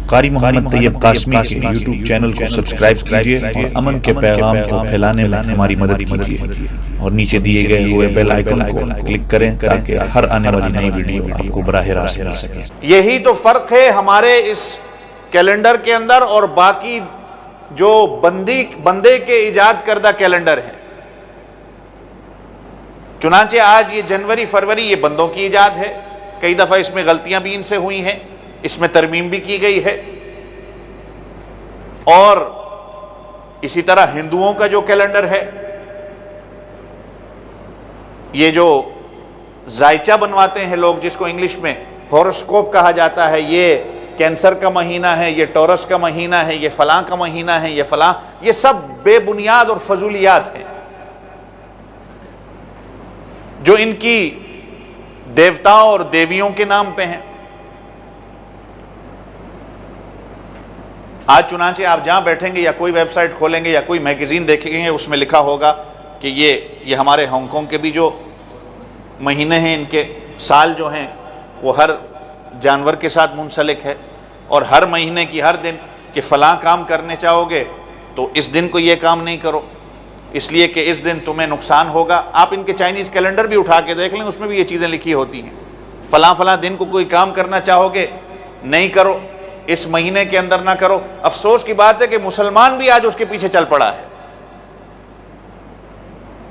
قاری محمد طیب قاسمی کے YouTube channel کو سبسکرائب کیجیے اور امن کے پیغام کو پھیلانے میں ہماری مدد کیجیے اور نیچے دیے گئے ہوئے بیل آئیکن کو کلک کریں تاکہ ہر آنے والی نئی ویڈیو آپ کو براہ راست مل سکے۔ یہی تو فرق ہے ہمارے اس کیلنڈر کے اندر اور باقی جو بندے کے ایجاد کردہ کیلنڈر ہے۔ چنانچہ آج یہ جنوری فروری یہ بندوں کی ایجاد ہے، کئی دفعہ اس میں غلطیاں بھی ان سے ہوئی ہیں، اس میں ترمیم بھی کی گئی ہے۔ اور اسی طرح ہندوؤں کا جو کیلنڈر ہے، یہ جو زائچہ بنواتے ہیں لوگ، جس کو انگلش میں ہورoscope کہا جاتا ہے، یہ کینسر کا مہینہ ہے، یہ ٹورس کا مہینہ ہے، یہ فلاں کا مہینہ ہے، یہ فلاں، یہ سب بے بنیاد اور فضولیات ہیں جو ان کی دیوتاؤں اور دیویوں کے نام پہ ہیں۔ آج چنانچہ آپ جہاں بیٹھیں گے یا کوئی ویب سائٹ کھولیں گے یا کوئی میگزین دیکھیں گے، اس میں لکھا ہوگا کہ یہ ہمارے ہانگ کانگ کے بھی جو مہینے ہیں، ان کے سال جو ہیں وہ ہر جانور کے ساتھ منسلک ہے، اور ہر مہینے کی ہر دن کہ فلاں کام کرنے چاہو گے تو اس دن کو یہ کام نہیں کرو، اس لیے کہ اس دن تمہیں نقصان ہوگا۔ آپ ان کے چائنیز کیلنڈر بھی اٹھا کے دیکھ لیں، اس میں بھی یہ چیزیں لکھی ہوتی ہیں، فلاں فلاں دن کو کوئی کام کرنا چاہو گے نہیں کرو، اس مہینے کے اندر نہ کرو۔ افسوس کی بات ہے کہ مسلمان بھی آج اس کے پیچھے چل پڑا ہے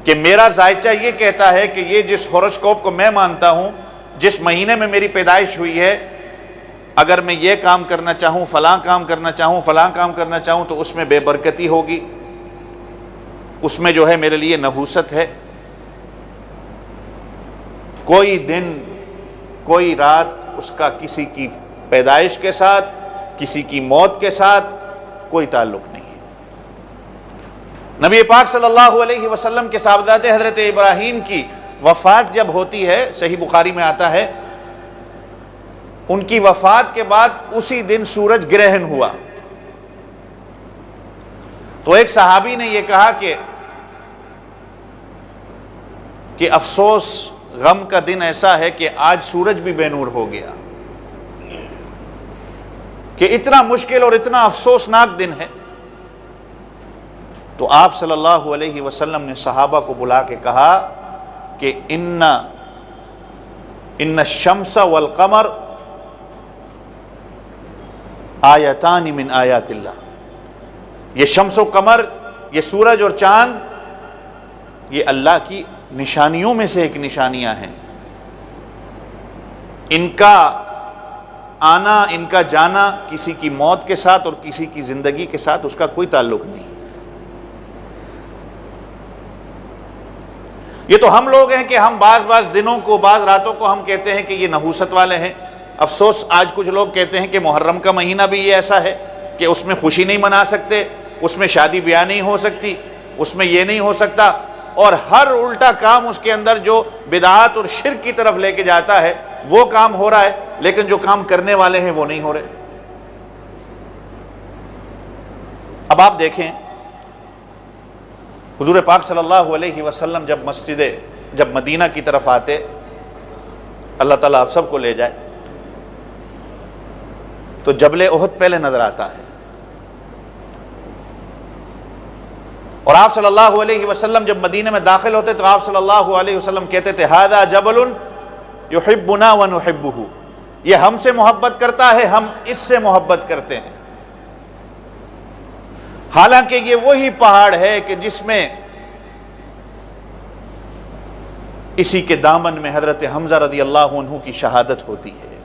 کہ میرا ذائچہ یہ کہتا ہے کہ یہ جس ہورoscope کو میں مانتا ہوں، جس مہینے میں میری پیدائش ہوئی ہے، اگر میں یہ کام کرنا چاہوں، فلاں کام کرنا چاہوں، فلاں کام کرنا چاہوں تو اس میں بے برکتی ہوگی، اس میں جو ہے میرے لیے نحوست ہے۔ کوئی دن کوئی رات اس کا کسی کی پیدائش کے ساتھ، کسی کی موت کے ساتھ کوئی تعلق نہیں ہے۔ نبی پاک صلی اللہ علیہ وسلم کے صاحبزادے حضرت ابراہیم کی وفات جب ہوتی ہے، صحیح بخاری میں آتا ہے، ان کی وفات کے بعد اسی دن سورج گرہن ہوا، تو ایک صحابی نے یہ کہا کہ افسوس، غم کا دن ایسا ہے کہ آج سورج بھی بے نور ہو گیا، کہ اتنا مشکل اور اتنا افسوسناک دن ہے۔ تو آپ صلی اللہ علیہ وسلم نے صحابہ کو بلا کے کہا کہ ان الشمس والقمر آیتان من آیات اللہ، یہ شمس و قمر، یہ سورج اور چاند، یہ اللہ کی نشانیوں میں سے ایک نشانیاں ہیں، ان کا آنا، ان کا جانا کسی کی موت کے ساتھ اور کسی کی زندگی کے ساتھ اس کا کوئی تعلق نہیں۔ یہ تو ہم لوگ ہیں کہ ہم بعض دنوں کو، بعض راتوں کو ہم کہتے ہیں کہ یہ نحوست والے ہیں۔ افسوس آج کچھ لوگ کہتے ہیں کہ محرم کا مہینہ بھی یہ ایسا ہے کہ اس میں خوشی نہیں منا سکتے، اس میں شادی بیاہ نہیں ہو سکتی، اس میں یہ نہیں ہو سکتا، اور ہر الٹا کام اس کے اندر جو بدعات اور شرک کی طرف لے کے جاتا ہے وہ کام ہو رہا ہے، لیکن جو کام کرنے والے ہیں وہ نہیں ہو رہے۔ اب آپ دیکھیں، حضور پاک صلی اللہ علیہ وسلم جب مدینہ کی طرف آتے، اللہ تعالیٰ آپ سب کو لے جائے، تو جبل احد پہلے نظر آتا ہے، اور آپ صلی اللہ علیہ وسلم جب مدینہ میں داخل ہوتے تو آپ صلی اللہ علیہ وسلم کہتے تھے ھذا جبل یحبنا ونحبہ، یہ ہم سے محبت کرتا ہے، ہم اس سے محبت کرتے ہیں۔ حالانکہ یہ وہی پہاڑ ہے کہ جس میں اسی کے دامن میں حضرت حمزہ رضی اللہ عنہ کی شہادت ہوتی ہے،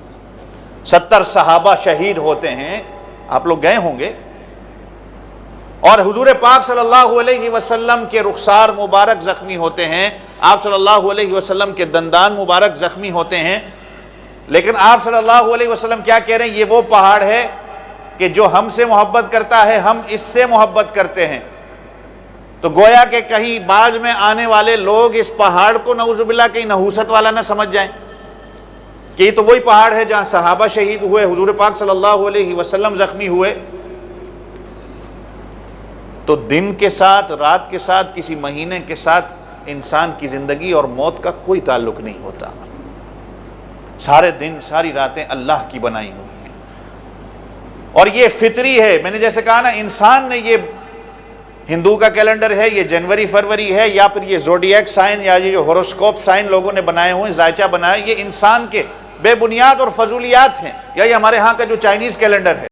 70 صحابہ شہید ہوتے ہیں، آپ لوگ گئے ہوں گے، اور حضور پاک صلی اللہ علیہ وسلم کے رخسار مبارک زخمی ہوتے ہیں، آپ صلی اللہ علیہ وسلم کے دندان مبارک زخمی ہوتے ہیں، لیکن آپ صلی اللہ علیہ وسلم کیا کہہ رہے ہیں؟ یہ وہ پہاڑ ہے کہ جو ہم سے محبت کرتا ہے، ہم اس سے محبت کرتے ہیں۔ تو گویا کہ کہیں بعد میں آنے والے لوگ اس پہاڑ کو نعوذ باللہ کہیں نحوست والا نہ سمجھ جائیں کہ یہ تو وہی پہاڑ ہے جہاں صحابہ شہید ہوئے، حضور پاک صلی اللہ علیہ وسلم زخمی ہوئے۔ تو دن کے ساتھ، رات کے ساتھ، کسی مہینے کے ساتھ انسان کی زندگی اور موت کا کوئی تعلق نہیں ہوتا۔ سارے دن، ساری راتیں اللہ کی بنائی ہوئی ہیں۔ اور یہ فطری ہے. میں نے جیسے کہا نا، انسان نے یہ ہندو کا کیلنڈر ہے، یہ جنوری فروری ہے، یا پھر یہ زوڈیاک سائن یا یہ جو ہوروسکوپ سائن لوگوں نے بنائے ہوئے، زائچہ بنائے، یہ انسان کے بے بنیاد اور فضولیات ہیں. یا یہ ہمارے ہاں کا جو چائنیز کیلنڈر ہے.